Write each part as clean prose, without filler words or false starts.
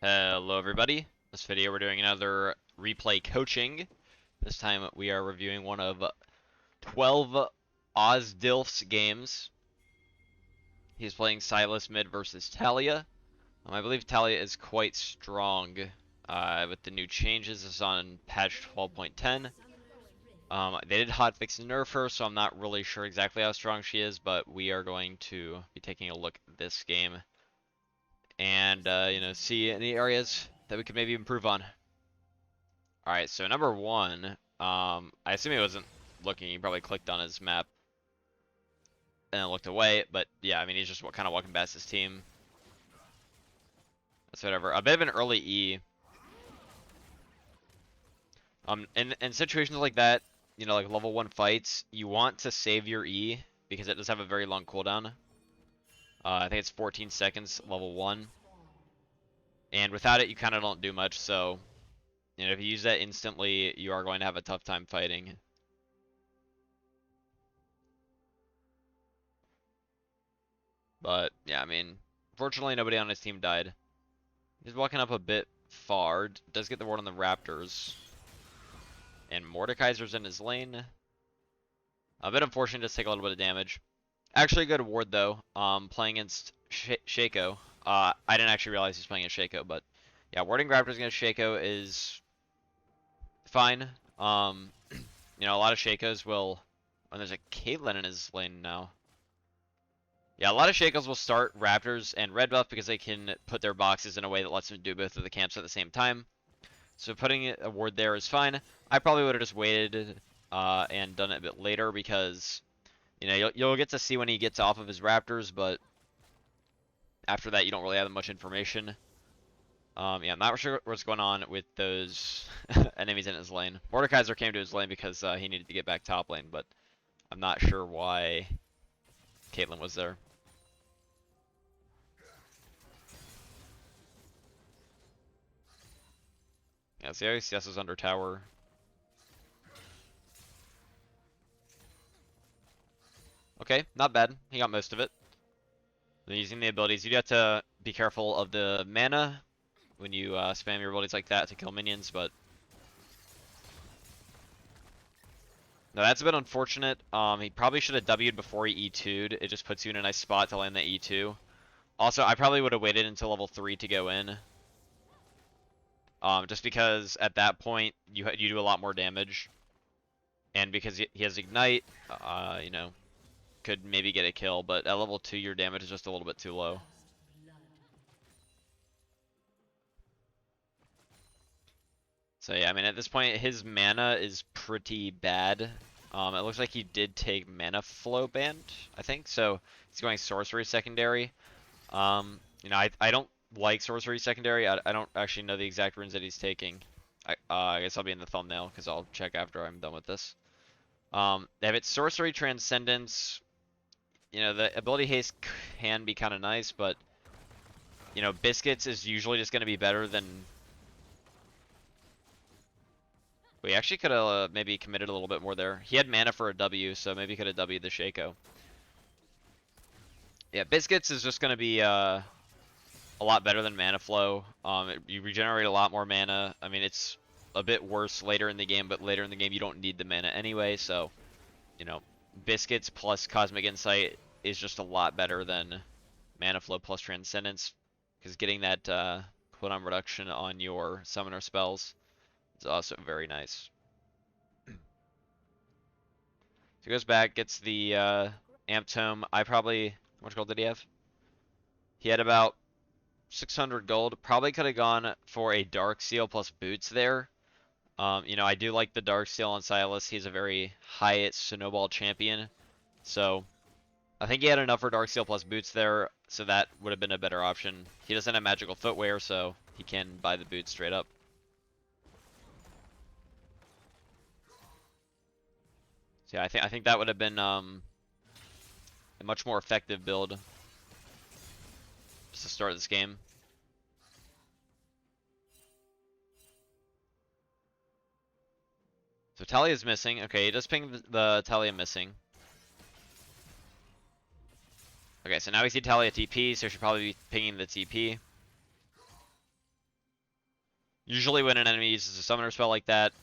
Hello everybody. This video we're doing another replay coaching. This time we are reviewing one of 12 Ozdilf's games. He's playing Sylas mid versus Taliyah. I believe Taliyah is quite strong with the new changes. This is on patch 12.10. They did hotfix and nerf her, so I'm not really sure exactly how strong she is, but we are going to be taking a look at this game and see any areas that we could maybe improve on. Alright, so number one, I assume he wasn't looking, he probably clicked on his map and then looked away, but yeah, I mean, he's just kind of walking past his team. That's whatever. A bit of an early E. In situations like that, like level 1 fights, you want to save your E, because it does have a very long cooldown. I think it's 14 seconds, level 1. And without it, you kind of don't do much, so if you use that instantly, you are going to have a tough time fighting. But, yeah, I mean, fortunately nobody on his team died. He's walking up a bit far. Does get the ward on the Raptors. And Mordekaiser's in his lane. A bit unfortunate, does take a little bit of damage. Actually a good ward, though. Playing against Shaco. I didn't actually realize he's playing against Shaco, but yeah, warding Raptors against Shaco is fine. A lot of Shakos will... Oh, there's a Caitlyn in his lane now. Yeah, a lot of Shakos will start Raptors and red buff because they can put their boxes in a way that lets them do both of the camps at the same time. So putting a ward there is fine. I probably would have just waited and done it a bit later because, you'll get to see when he gets off of his Raptors, but after that you don't really have much information. Yeah, I'm not sure what's going on with those enemies in his lane. Mordekaiser came to his lane because he needed to get back top lane, but I'm not sure why Caitlyn was there. Yeah, see how ADCs is under tower. Okay, not bad. He got most of it. Then using the abilities, you do have to be careful of the mana when you spam your abilities like that to kill minions, but no, that's a bit unfortunate. He probably should have W'd before he E2'd. It just puts you in a nice spot to land the E2. Also, I probably would have waited until level 3 to go in. Just because at that point, you do a lot more damage. And because he has Ignite, could maybe get a kill, but at level 2 your damage is just a little bit too low. So yeah, I mean at this point his mana is pretty bad. It looks like he did take mana flow banned, I think, so he's going sorcery secondary. I don't like sorcery secondary. I don't actually know the exact runes that he's taking. I guess I'll be in the thumbnail because I'll check after I'm done with this. They have its sorcery transcendence. The ability haste can be kind of nice, but biscuits is usually just going to be better than... We actually could have maybe committed a little bit more there. He had mana for a W, so maybe could have W'd the Shaco. Yeah, biscuits is just going to be a lot better than mana flow. You regenerate a lot more mana. I mean, it's a bit worse later in the game, but later in the game you don't need the mana anyway, so biscuits plus cosmic insight is just a lot better than mana flow plus transcendence, because getting that cooldown reduction on your summoner spells is also very nice. So he goes back, gets the amp tome. How much gold did he have? He had about 600 gold. Probably could have gone for a dark seal plus boots there. I do like the dark seal on Sylas. He's a very high snowball champion, so I think he had enough for dark seal plus boots there, so that would have been a better option. He doesn't have magical footwear, so he can buy the boots straight up. So yeah, I think that would have been a much more effective build just to start this game. So Taliyah's missing. Okay, he does ping the Taliyah missing. Okay, so now we see Taliyah TP, so she should probably be pinging the TP. Usually when an enemy uses a summoner spell like that,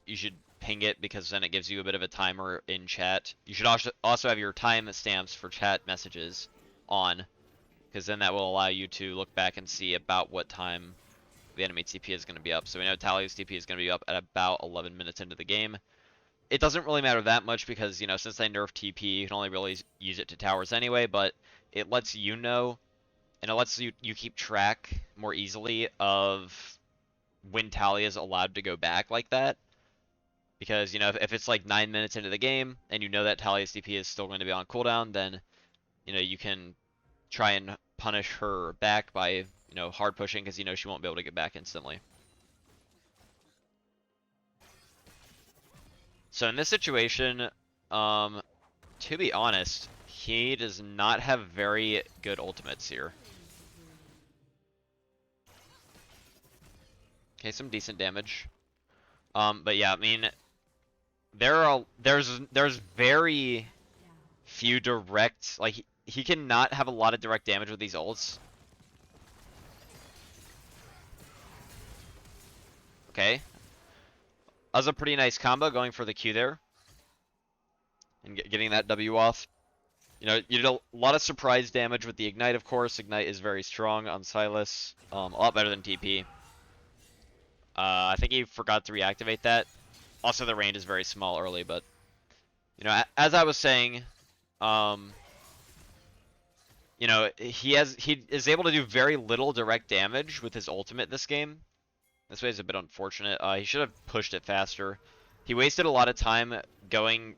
you should ping it because then it gives you a bit of a timer in chat. You should also have your time stamps for chat messages on, because then that will allow you to look back and see about what time the enemy TP is going to be up. So we know Taliyah's TP is going to be up at about 11 minutes into the game. It doesn't really matter that much because, you know, since they nerfed TP, you can only really use it to towers anyway, but it lets you know, and it lets you keep track more easily of when Taliyah is allowed to go back like that. Because, you know, if it's like 9 minutes into the game, and you know that Taliyah's TP is still going to be on cooldown, then, you know, you can try and punish her back by, you know, hard pushing, because you know she won't be able to get back instantly. So in this situation, to be honest, he does not have very good ultimates here. Okay, some decent damage. But yeah, I mean, there's very few direct, like, he cannot have a lot of direct damage with these ults. Okay. That was a pretty nice combo going for the Q there. And getting that W off. You know, you did a lot of surprise damage with the Ignite, of course. Ignite is very strong on Sylas. A lot better than TP. I think he forgot to reactivate that. Also, the range is very small early, but... You know, as I was saying, you know, he is able to do very little direct damage with his ultimate this game. This way is a bit unfortunate. He should have pushed it faster. He wasted a lot of time going,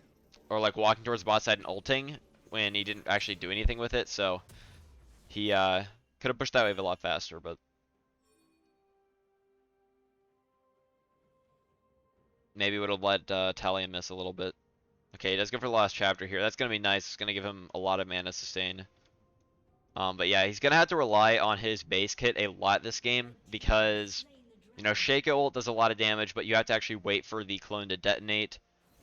or like walking towards bot side and ulting when he didn't actually do anything with it, so he could have pushed that wave a lot faster, but maybe would have let Taliyah miss a little bit. Okay, he does go for the last chapter here. That's going to be nice. It's going to give him a lot of mana sustain. But yeah, he's going to have to rely on his base kit a lot this game because, you know, Shaco ult does a lot of damage, but you have to actually wait for the clone to detonate.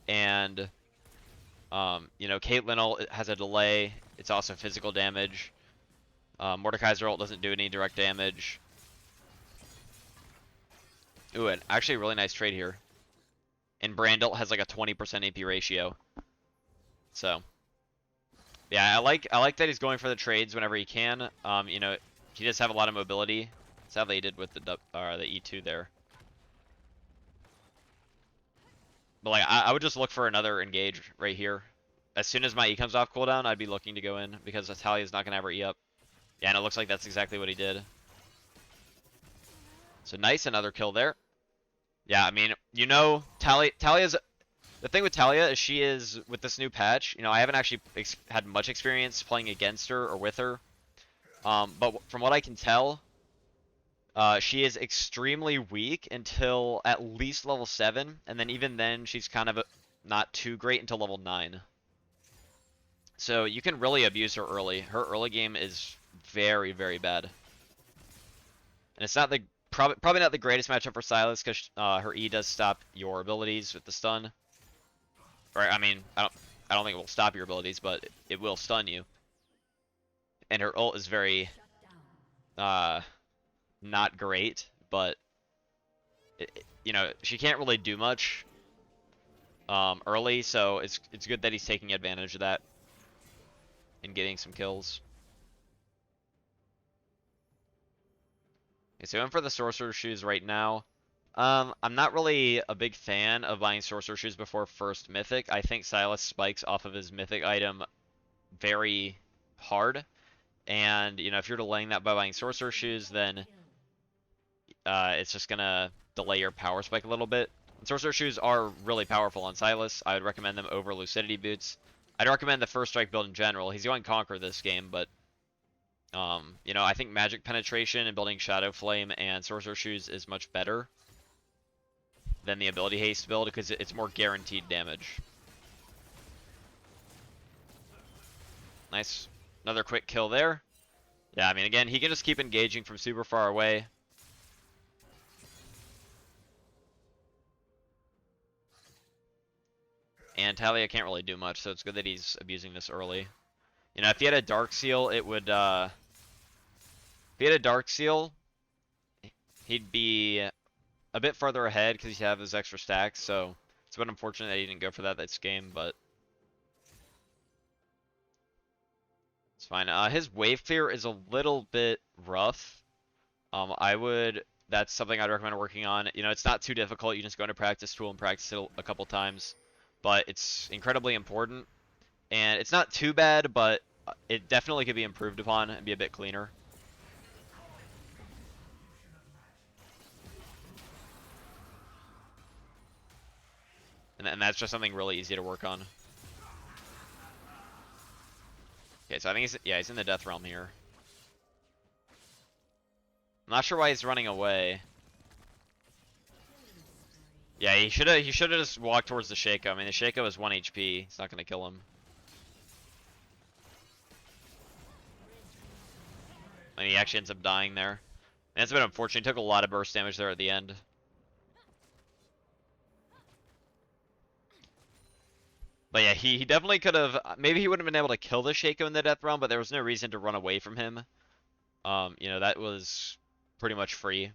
And, you know, Caitlyn ult has a delay. It's also physical damage. Mordekaiser ult doesn't do any direct damage. Ooh, and actually a really nice trade here. And Brand ult has like a 20% AP ratio. So, yeah, I like that he's going for the trades whenever he can. You know, he does have a lot of mobility. Sadly, he did with the E2 there. But like, I would just look for another engage right here. As soon as my E comes off cooldown, I'd be looking to go in because Taliyah's not gonna have her E up. Yeah, and it looks like that's exactly what he did. So nice, another kill there. Yeah, I mean, you know, Taliyah's... The thing with Taliyah is she is, with this new patch, you know, I haven't actually had much experience playing against her or with her. But from what I can tell, she is extremely weak until at least level 7, and then even then she's kind of not too great until level 9. So you can really abuse her early. Her early game is very, very bad. And it's not the probably not the greatest matchup for Sylas because her E does stop your abilities with the stun. Or I mean, I don't think it will stop your abilities, but it will stun you. And her ult is very not great, but you know, she can't really do much early, so it's good that he's taking advantage of that and getting some kills. Okay, so I'm for the Sorcerer Shoes right now. I'm not really a big fan of buying Sorcerer Shoes before first Mythic. I think Sylas spikes off of his Mythic item very hard. And, you know, if you're delaying that by buying Sorcerer Shoes, then it's just going to delay your power spike a little bit. And Sorcerer Shoes are really powerful on Sylas. I would recommend them over Lucidity Boots. I'd recommend the First Strike build in general. He's going Conquer this game, but you know, I think Magic Penetration and building Shadowflame and Sorcerer Shoes is much better than the Ability Haste build because it's more guaranteed damage. Nice. Another quick kill there. Yeah, I mean, again, he can just keep engaging from super far away. And Taliyah can't really do much, so it's good that he's abusing this early. You know, if he had a Dark Seal, it would, if he had a Dark Seal, he'd be a bit further ahead because he'd have his extra stacks, so it's a bit unfortunate that he didn't go for that this game, but it's fine. His wave clear is a little bit rough. That's something I'd recommend working on. You know, it's not too difficult. You just go into practice tool and practice it a couple times, but it's incredibly important. And it's not too bad, but it definitely could be improved upon and be a bit cleaner. And that's just something really easy to work on. Okay, so I think he's in the death realm here. I'm not sure why he's running away. Yeah, he should have just walked towards the Shaco. I mean, the Shaco is 1 HP. It's not gonna kill him. And he actually ends up dying there. And it's a bit unfortunate. He took a lot of burst damage there at the end. But yeah, he definitely could have. Maybe he wouldn't have been able to kill the Shaco in the death realm, but there was no reason to run away from him. You know, that was pretty much free.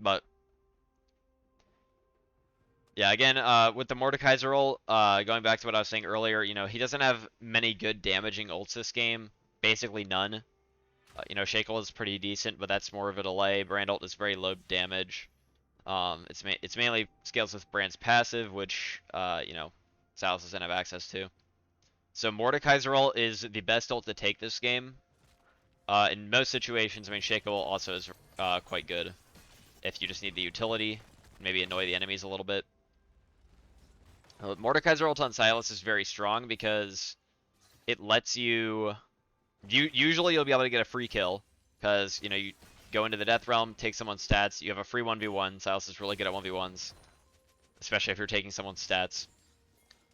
But yeah, again, with the Mordekaiser ult, going back to what I was saying earlier, you know, he doesn't have many good damaging ults this game. Basically none. You know, Shaco is pretty decent, but that's more of a delay. Brand ult is very low damage. It's mainly scales with Brand's passive, which, you know, Sylas doesn't have access to. So Mordekaiser ult is the best ult to take this game. In most situations, I mean, Shaco ult also is quite good. If you just need the utility, maybe annoy the enemies a little bit. Mordekaiser ult on Sylas is very strong because it lets you... Usually you'll be able to get a free kill, because, you know, you go into the Death Realm, take someone's stats, you have a free 1v1. Sylas is really good at 1v1s, especially if you're taking someone's stats.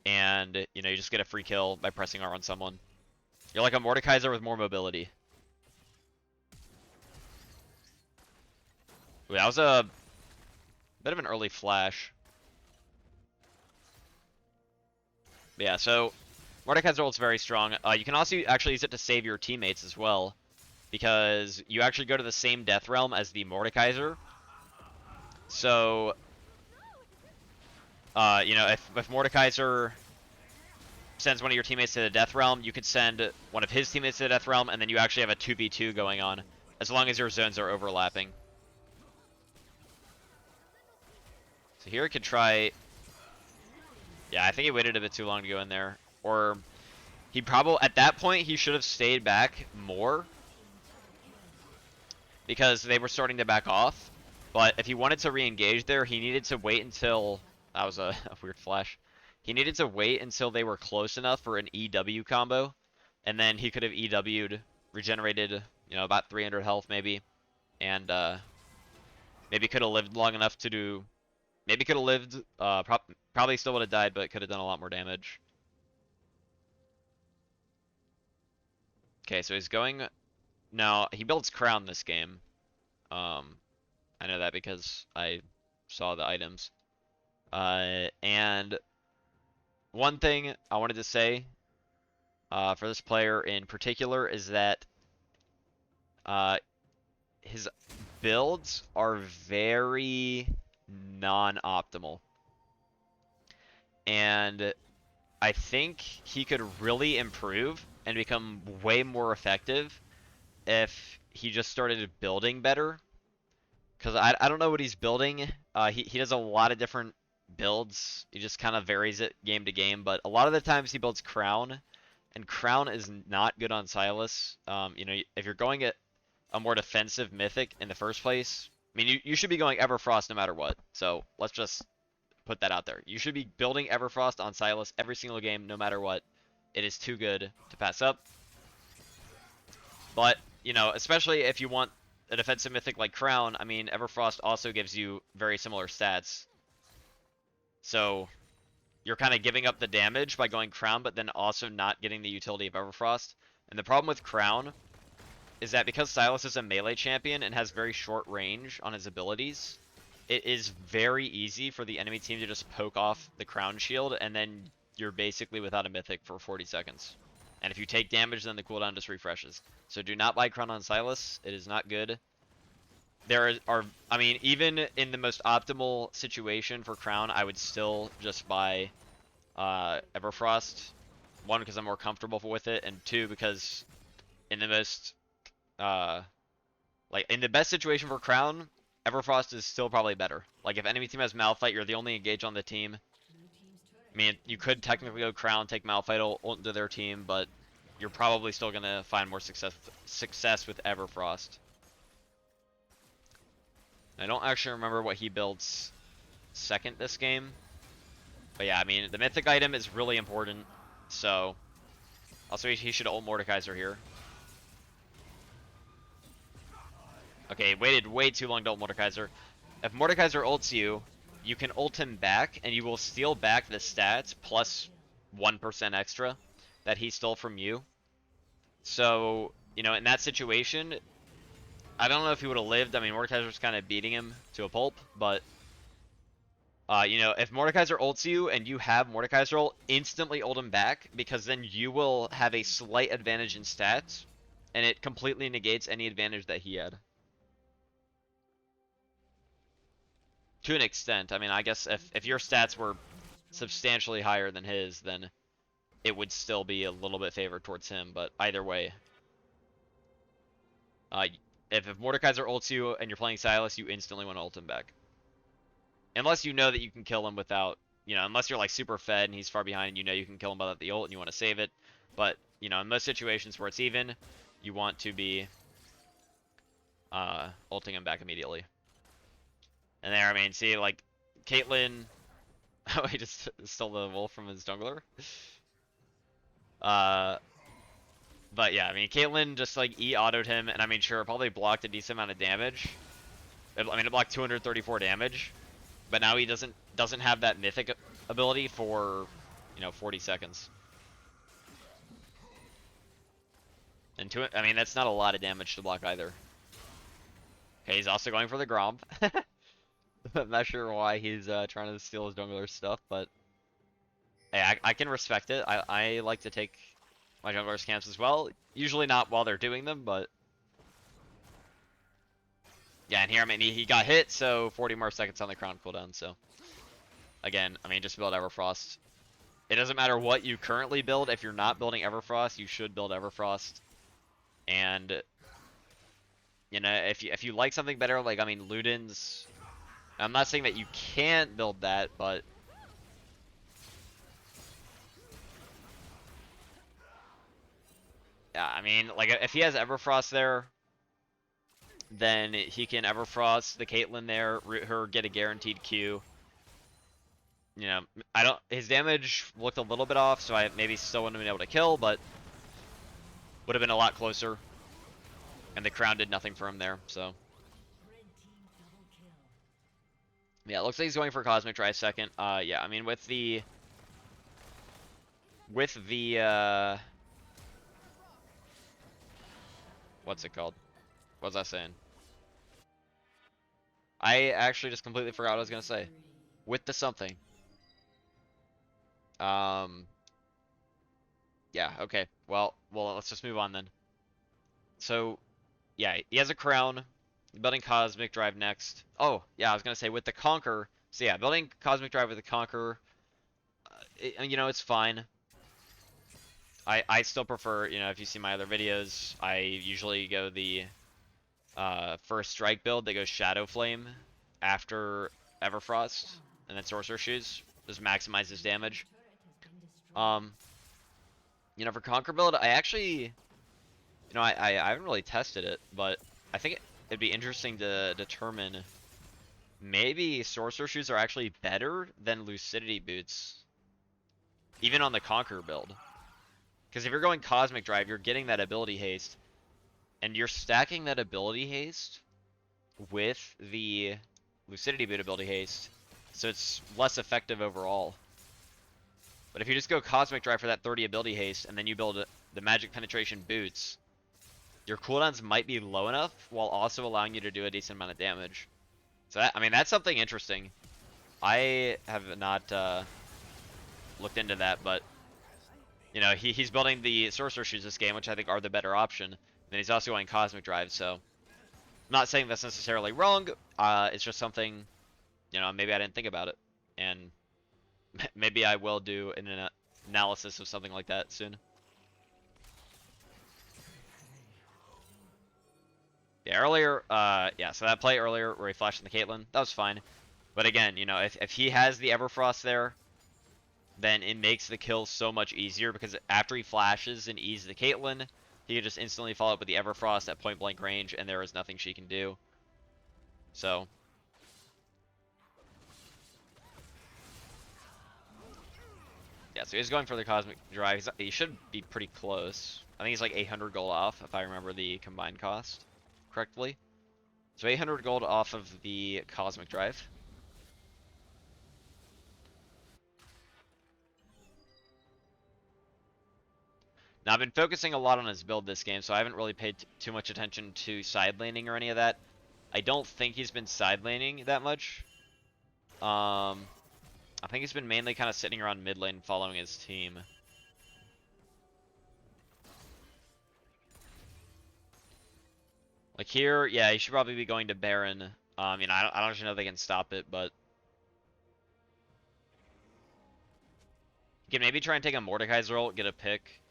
And, you know, you just get a free kill by pressing R on someone. You're like a Mordekaiser with more mobility. Ooh, that was a bit of an early flash. But yeah, so Mordekaiser ult's very strong. You can also actually use it to save your teammates as well, because you actually go to the same death realm as the Mordekaiser. So, you know, if Mordekaiser sends one of your teammates to the death realm, you could send one of his teammates to the death realm, and then you actually have a 2v2 going on, as long as your zones are overlapping. So here it could try... Yeah, I think he waited a bit too long to go in there. Or he probably, at that point, he should have stayed back more, because they were starting to back off. But if he wanted to re-engage there, he needed to wait until... That was a weird flash. He needed to wait until they were close enough for an EW combo, and then he could have EW'd, regenerated, you know, about 300 health maybe, and maybe could have lived long enough to do... Maybe could have lived, probably still would have died, but could have done a lot more damage. Okay, so he's going... Now, he builds Crown this game. I know that because I saw the items. And one thing I wanted to say for this player in particular is that his builds are very non-optimal. And I think he could really improve and become way more effective if he just started building better. Because I don't know what he's building. He does a lot of different builds. He just kind of varies it game to game. But a lot of the times he builds Crown. And Crown is not good on Sylas. You know, if you're going at a more defensive Mythic in the first place, I mean, you should be going Everfrost no matter what. So let's just put that out there. You should be building Everfrost on Sylas every single game no matter what. It is too good to pass up. But, you know, especially if you want a defensive Mythic like Crown, I mean, Everfrost also gives you very similar stats. So, you're kind of giving up the damage by going Crown, but then also not getting the utility of Everfrost. And the problem with Crown is that because Sylas is a melee champion and has very short range on his abilities, it is very easy for the enemy team to just poke off the Crown shield, and then you're basically without a Mythic for 40 seconds. And if you take damage, then the cooldown just refreshes. So do not buy Crown on Sylas. It is not good. I mean, even in the most optimal situation for Crown, I would still just buy Everfrost. One, because I'm more comfortable with it, and two, because in the most uh, like in the best situation for Crown, Everfrost is still probably better. Like if enemy team has Malphite, you're the only engage on the team. I mean, you could technically go Crown, take Malphite ult into their team, but you're probably still gonna find more success with Everfrost. I don't actually remember what he builds second this game, but yeah, I mean the Mythic item is really important. So also he should ult Mordekaiser here. Okay, waited way too long to ult Mordekaiser. If Mordekaiser ults you, you can ult him back, and you will steal back the stats plus 1% extra that he stole from you. So, you know, in that situation, I don't know if he would have lived. I mean, Mordekaiser's kind of beating him to a pulp, but, you know, if Mordekaiser ults you and you have Mordekaiser ult, instantly ult him back, because then you will have a slight advantage in stats, and it completely negates any advantage that he had. To an extent. I mean, I guess if your stats were substantially higher than his, then it would still be a little bit favored towards him, but either way. If Mordekaiser ults you and you're playing Sylas, you instantly want to ult him back. Unless you know that you can kill him without, you know, unless you're like super fed and he's far behind and you know you can kill him without the ult and you want to save it. But, you know, in most situations where it's even, you want to be ulting him back immediately. And there, I mean, see, like, Caitlyn... Oh, he just stole the wolf from his jungler. But yeah, I mean, Caitlyn just, like, E-autoed him, and I mean, sure, probably blocked a decent amount of damage. I mean, it blocked 234 damage. But now he doesn't have that Mythic ability for, you know, 40 seconds. And I mean, that's not a lot of damage to block either. Okay, he's also going for the Gromp. I'm not sure why he's trying to steal his jungler's stuff, but hey, I can respect it. I like to take my jungler's camps as well. Usually not while they're doing them, but yeah, and here, I mean, he got hit, so 40 more seconds on the crown cooldown, so again, I mean, just build Everfrost. It doesn't matter what you currently build. If you're not building Everfrost, you should build Everfrost. And you know, if you like something better, like I mean, Luden's. I'm not saying that you can't build that, but yeah, I mean, like if he has Everfrost there, then he can Everfrost the Caitlyn there, root her, get a guaranteed Q. You know, his damage looked a little bit off, so I maybe still wouldn't have been able to kill, but would have been a lot closer. And the crown did nothing for him there, so. Yeah, it looks like he's going for Cosmic Drive second. Yeah, I mean, with the what's it called? What was I saying? I actually just completely forgot what I was gonna say. With the something. Yeah, okay. Well, let's just move on then. So, yeah, he has a crown. Building Cosmic Drive next. Oh, yeah, I was gonna say with the Conquer. So yeah, building Cosmic Drive with the Conquer. You know, it's fine. I still prefer, you know, if you see my other videos, I usually go the first strike build that goes Shadowflame after Everfrost, and then Sorcerer Shoes. Just maximizes damage. You know, for Conquer build, I actually, you know, I haven't really tested it, but I think it'd be interesting to determine maybe Sorcerer Shoes are actually better than Lucidity Boots, even on the Conquer build. Because if you're going Cosmic Drive, you're getting that ability haste, and you're stacking that ability haste with the Lucidity Boot ability haste, so it's less effective overall. But if you just go Cosmic Drive for that 30 ability haste, and then you build the Magic Penetration Boots, your cooldowns might be low enough, while also allowing you to do a decent amount of damage. So that, I mean, that's something interesting. I have not looked into that, but you know, he's building the Sorcerer Shoes this game, which I think are the better option. And he's also going Cosmic Drive, so not saying that's necessarily wrong. It's just something, you know, maybe I didn't think about it, and maybe I will do an analysis of something like that soon. Yeah, earlier, yeah, so that play earlier where he flashed in the Caitlyn, that was fine. But again, you know, if he has the Everfrost there, then it makes the kill so much easier because after he flashes and E's the Caitlyn, he can just instantly follow up with the Everfrost at point blank range, and there is nothing she can do. So, yeah, so he's going for the Cosmic Drive. He should be pretty close. I think he's like 800 gold off, if I remember the combined cost correctly. So 800 gold off of the Cosmic Drive. Now, I've been focusing a lot on his build this game, so I haven't really paid too much attention to side laning or any of that. I don't think he's been side laning that much. I think he's been mainly kind of sitting around mid lane following his team. Like here, yeah, he should probably be going to Baron. You know, I don't actually know if they can stop it, but you can maybe try and take a Mordekaiser ult, get a pick.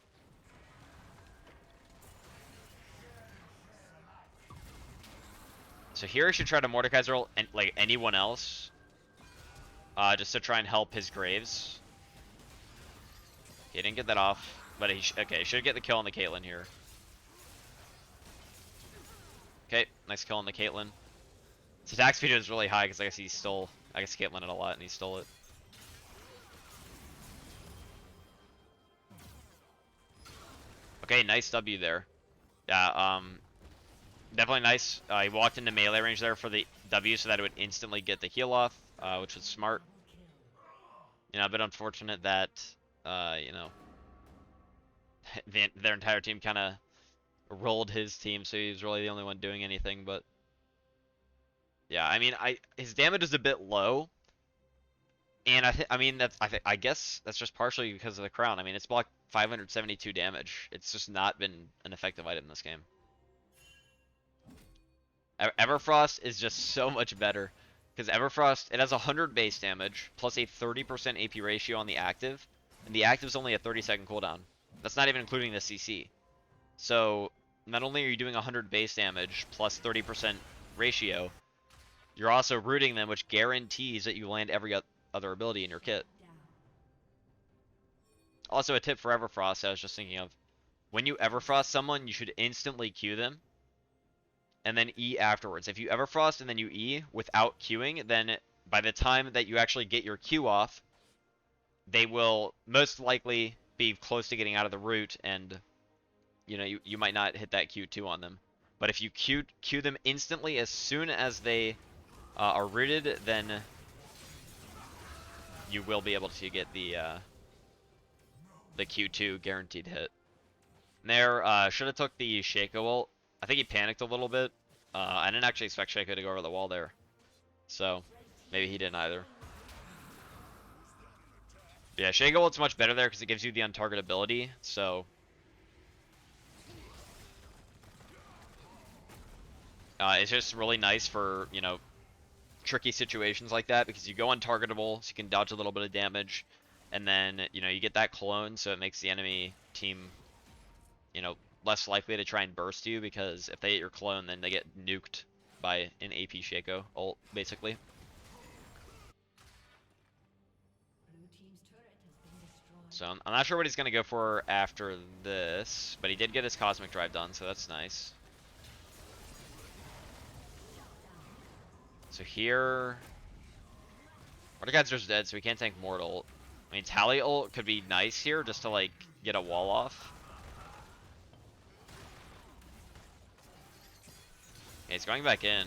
So here I should try to Mordekaiser ult and like anyone else, just to try and help his Graves. He didn't get that off, but he okay, should get the kill on the Caitlyn here. Okay, nice kill on the Caitlyn. His attack speed is really high because I guess he stole. I guess Caitlyn it a lot and he stole it. Okay, nice W there. Yeah, definitely nice. He walked into melee range there for the W so that it would instantly get the heal off, which was smart. You know, a bit unfortunate that, you know, their entire team kind of rolled his team, so he was really the only one doing anything. But yeah, I mean, his damage is a bit low, and I guess that's just partially because of the crown. I mean, it's blocked 572 damage. It's just not been an effective item in this game. Everfrost is just so much better because Everfrost, it has 100 base damage plus a 30% AP ratio on the active, and the active is only a 30-second cooldown. That's not even including the CC. So not only are you doing 100 base damage plus 30% ratio, you're also rooting them, which guarantees that you land every other ability in your kit. Also, a tip for Everfrost I was just thinking of. When you Everfrost someone, you should instantly Q them, and then E afterwards. If you Everfrost and then you E without queuing, then by the time that you actually get your Q off, they will most likely be close to getting out of the root, and you know, you might not hit that Q2 on them. But if you Q them instantly as soon as they are rooted, then you will be able to get the Q2 guaranteed hit. And there, should have took the Shaco ult. I think he panicked a little bit. I didn't actually expect Shaco to go over the wall there. So, maybe he didn't either. But yeah, Shaco ult's much better there because it gives you the untargetability, so... it's just really nice for, you know, tricky situations like that because you go untargetable, so you can dodge a little bit of damage, and then, you know, you get that clone, so it makes the enemy team, you know, less likely to try and burst you because if they hit your clone, then they get nuked by an AP Shaco ult, basically. So I'm not sure what he's going to go for after this, but he did get his Cosmic Drive done, so that's nice. So here, Mordekaiser's dead, so we can't tank Mortal. I mean, Taliyah ult could be nice here, just to, like, get a wall off. Okay, he's going back in.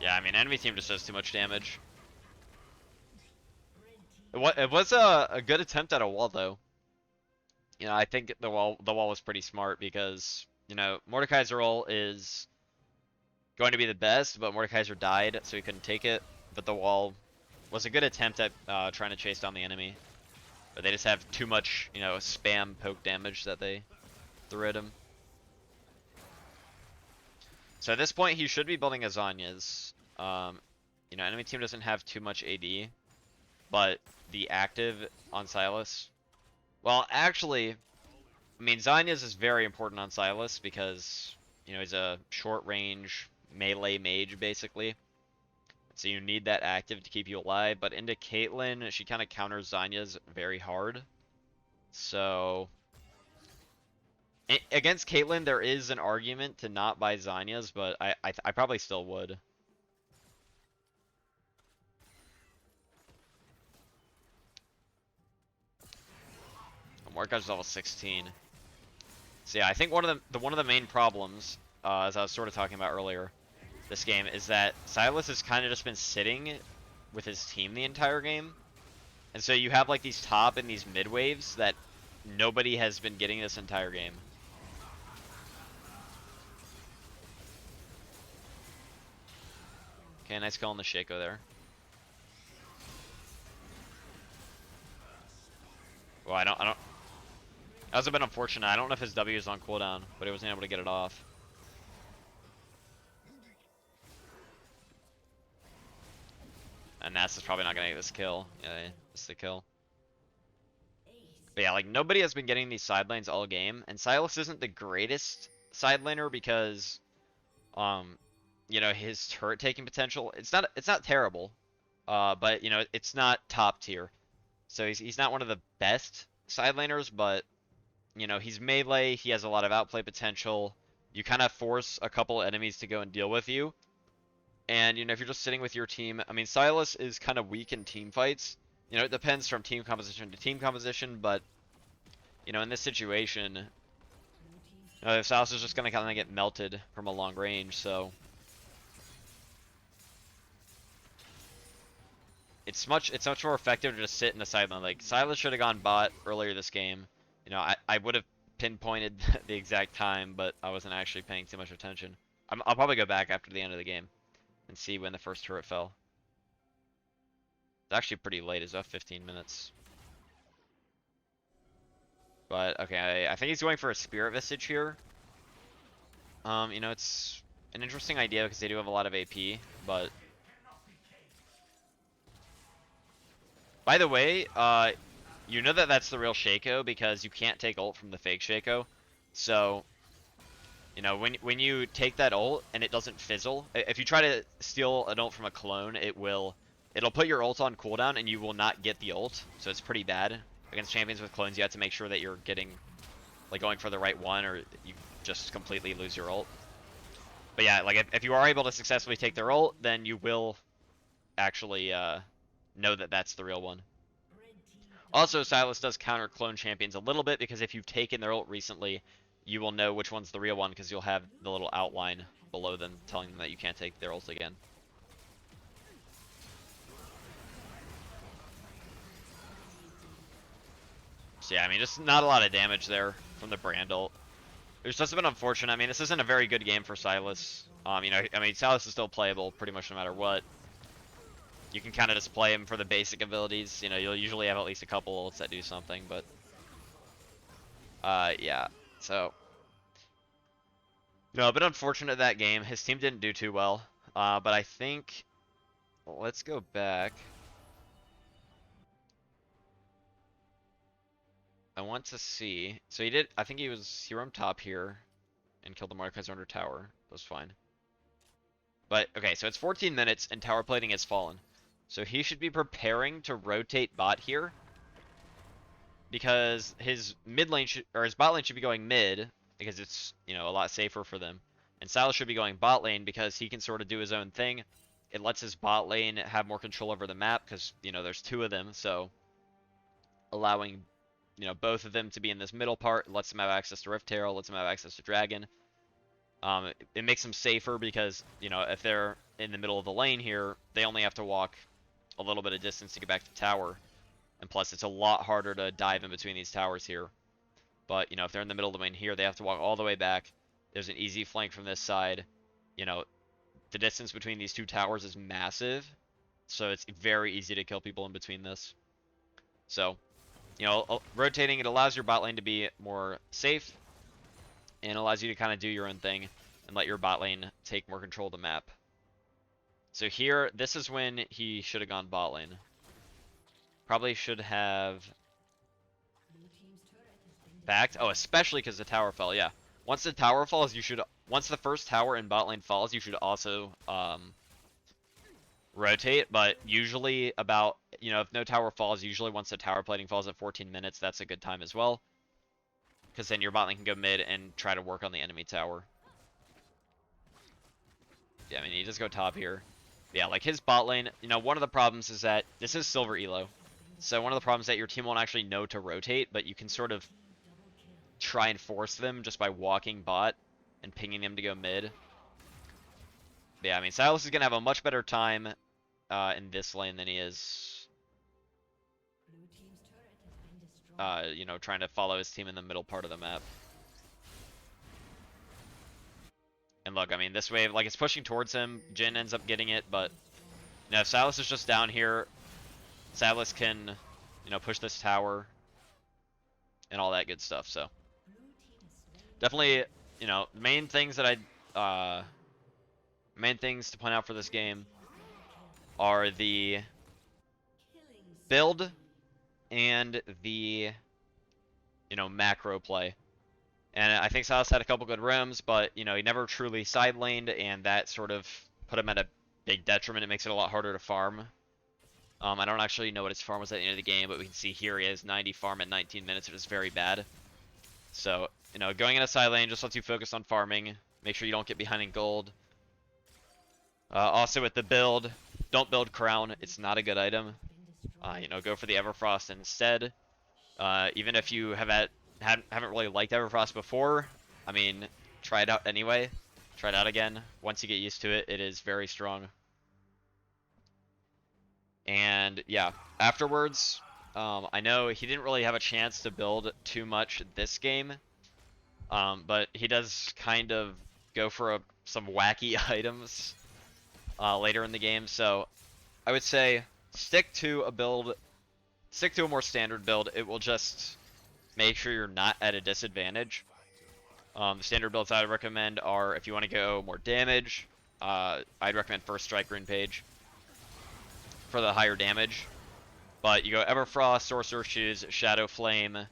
Yeah, I mean, enemy team just does too much damage. It was a good attempt at a wall, though. You know, I think the wall was pretty smart because, you know, Mordekaiser ult is going to be the best, but Mordekaiser died, so he couldn't take it. But the wall was a good attempt at trying to chase down the enemy. But they just have too much, you know, spam poke damage that they threw at him. So at this point, he should be building a Zhonya's. You know, enemy team doesn't have too much AD, but the active on Sylas. Well, actually, I mean, Zhonya's is very important on Sylas because, you know, he's a short range melee mage, basically. So you need that active to keep you alive. But into Caitlyn, she kind of counters Zhonya's very hard. So against Caitlyn, there is an argument to not buy Zhonya's, but I probably still would. Mordekaiser's level 16. So yeah, I think one of the main problems, as I was sort of talking about earlier, this game is that Sylas has kind of just been sitting with his team the entire game, and so you have like these top and these mid waves that nobody has been getting this entire game. Okay, nice kill on the Shaco there. Well, I don't. That was a bit unfortunate. I don't know if his W is on cooldown, but he wasn't able to get it off. And Nass is probably not gonna get this kill. Yeah, it's the kill. But yeah, like nobody has been getting these side lanes all game, and Sylas isn't the greatest side laner because, you know, his turret taking potential. It's not terrible, but you know, it's not top tier. So he's not one of the best side laners, but you know, he's melee. He has a lot of outplay potential. You kind of force a couple enemies to go and deal with you. And, you know, if you're just sitting with your team, I mean, Sylas is kind of weak in team fights. You know, it depends from team composition to team composition, but, you know, in this situation, Sylas is just going to kind of get melted from a long range, so. It's much more effective to just sit in the sideline. Like, Sylas should have gone bot earlier this game. You know, I would have pinpointed the exact time, but I wasn't actually paying too much attention. I'll probably go back after the end of the game and see when the first turret fell. It's actually pretty late, it's about 15 minutes. But, okay, I think he's going for a Spirit Visage here. You know, it's an interesting idea because they do have a lot of AP, but... By the way, you know that that's the real Shaco because you can't take ult from the fake Shaco. So... You know, when you take that ult and it doesn't fizzle, if you try to steal an ult from a clone, it'll put your ult on cooldown and you will not get the ult. So it's pretty bad. Against champions with clones, you have to make sure that you're getting, like, going for the right one, or you just completely lose your ult. But yeah, like, if you are able to successfully take their ult, then you will actually know that that's the real one. Also, Sylas does counter clone champions a little bit, because if you've taken their ult recently, you will know which one's the real one because you'll have the little outline below them telling them that you can't take their ult again. So yeah, I mean, just not a lot of damage there from the Brand ult. It's just been unfortunate. I mean, this isn't a very good game for Sylas. You know, I mean, Sylas is still playable pretty much no matter what. You can kind of just play him for the basic abilities. You know, you'll usually have at least a couple ults that do something, but... yeah. So, no, a bit unfortunate that game. His team didn't do too well. But I think, let's go back. I want to see. So he did, I think he roamed top here and killed the Mordekaiser under tower. That was fine. But, okay, so it's 14 minutes and tower plating has fallen. So he should be preparing to rotate bot here. Because his mid lane or his bot lane should be going mid, because it's, you know, a lot safer for them. And Sylas should be going bot lane because he can sort of do his own thing. It lets his bot lane have more control over the map because, you know, there's two of them, so allowing, you know, both of them to be in this middle part lets them have access to Rift Herald, lets them have access to Dragon. It makes them safer because, you know, if they're in the middle of the lane here, they only have to walk a little bit of distance to get back to tower. And plus, it's a lot harder to dive in between these towers here. But, you know, if they're in the middle of the lane here, they have to walk all the way back. There's an easy flank from this side. You know, the distance between these two towers is massive. So it's very easy to kill people in between this. So, you know, rotating, it allows your bot lane to be more safe. And allows you to kind of do your own thing. and let your bot lane take more control of the map. So here, this is when he should have gone bot lane. Probably should have backed. Oh, especially because the tower fell, yeah. Once the tower falls, once the first tower in bot lane falls, you should also rotate, but usually about, if no tower falls, usually once the tower plating falls at 14 minutes, that's a good time as well. Because then your bot lane can go mid and try to work on the enemy tower. Yeah, I mean, you just go top here. Yeah, like his bot lane, one of the problems is that this is silver elo. So one of the problems is that your team won't actually know to rotate, but you can sort of try and force them just by walking bot and pinging them to go mid. But yeah, I mean, Sylas is going to have a much better time in this lane than he is, trying to follow his team in the middle part of the map. And look, I mean, this wave, like, it's pushing towards him. Jhin ends up getting it, but, if Sylas is just down here, Sylas can, push this tower and all that good stuff, so. Definitely, main things that main things to point out for this game are the build and the, macro play. And I think Sylas had a couple good roams, but, he never truly side laned, and that sort of put him at a big detriment. It makes it a lot harder to farm. I don't actually know what his farm was at the end of the game, but we can see here he has 90 farm at 19 minutes. It was very bad. So, going in a side lane just lets you focus on farming. Make sure you don't get behind in gold. Also with the build, don't build Crown. It's not a good item. Go for the Everfrost instead. Even if you haven't really liked Everfrost before, I mean, try it out anyway. Try it out again. Once you get used to it, it is very strong. And yeah, afterwards, I know he didn't really have a chance to build too much this game, but he does kind of go for some wacky items later in the game. So I would say stick to a more standard build. It will just make sure you're not at a disadvantage. The standard builds I would recommend are, if you want to go more damage, I'd recommend First Strike Rune Page for the higher damage. But you go Everfrost, Sorcerer Shoes, Shadowflame,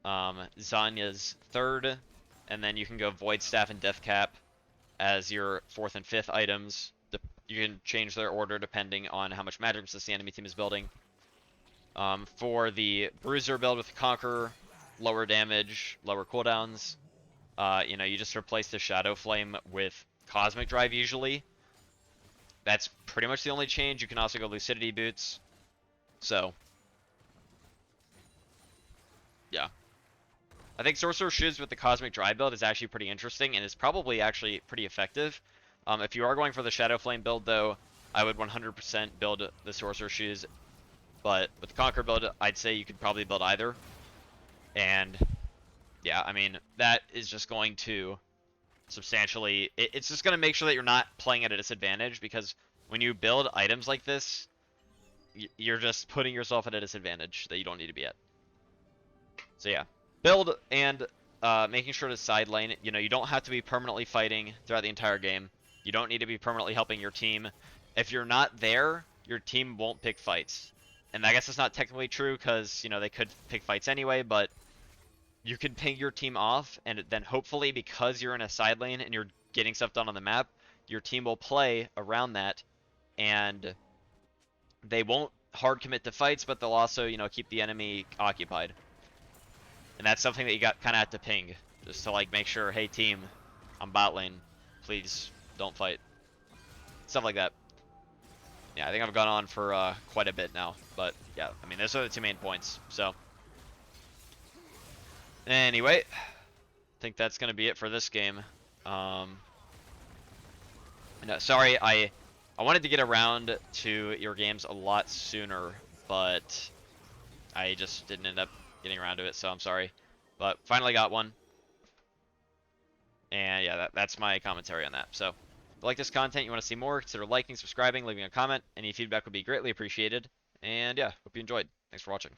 Zhonya's third, and then you can go Void Staff and Deathcap as your fourth and fifth items. You can change their order depending on how much magic resist the enemy team is building. For the Bruiser build with Conqueror, lower damage, lower cooldowns, you just replace the Shadowflame with Cosmic Drive usually. That's pretty much the only change. You can also go Lucidity Boots. So, yeah. I think Sorcerer Shoes with the Cosmic Drive build is actually pretty interesting, and is probably actually pretty effective. If you are going for the Shadowflame build, though, I would 100% build the Sorcerer Shoes. But with the Conquer build, I'd say you could probably build either. And, yeah, I mean, that is just going to substantially... It's just going to make sure that you're not playing at a disadvantage, because when you build items like this, you're just putting yourself at a disadvantage that you don't need to be at. So yeah, build and making sure to side lane. You don't have to be permanently fighting throughout the entire game. You don't need to be permanently helping your team. If you're not there, your team won't pick fights. And I guess it's not technically true because, they could pick fights anyway, but you can ping your team off, and then hopefully because you're in a side lane and you're getting stuff done on the map, your team will play around that, and they won't hard commit to fights, but they'll also, keep the enemy occupied. And that's something that you kind of have to ping, just to make sure, hey team, I'm bot lane, please don't fight. Stuff like that. Yeah, I think I've gone on for quite a bit now, but yeah, I mean, those are the two main points. So anyway, I think that's gonna be it for this game. No, sorry, I wanted to get around to your games a lot sooner, but I just didn't end up getting around to it, so I'm sorry. But finally got one. And yeah, that's my commentary on that. So if you like this content, you want to see more, consider liking, subscribing, leaving a comment. Any feedback would be greatly appreciated. And yeah, hope you enjoyed. Thanks for watching.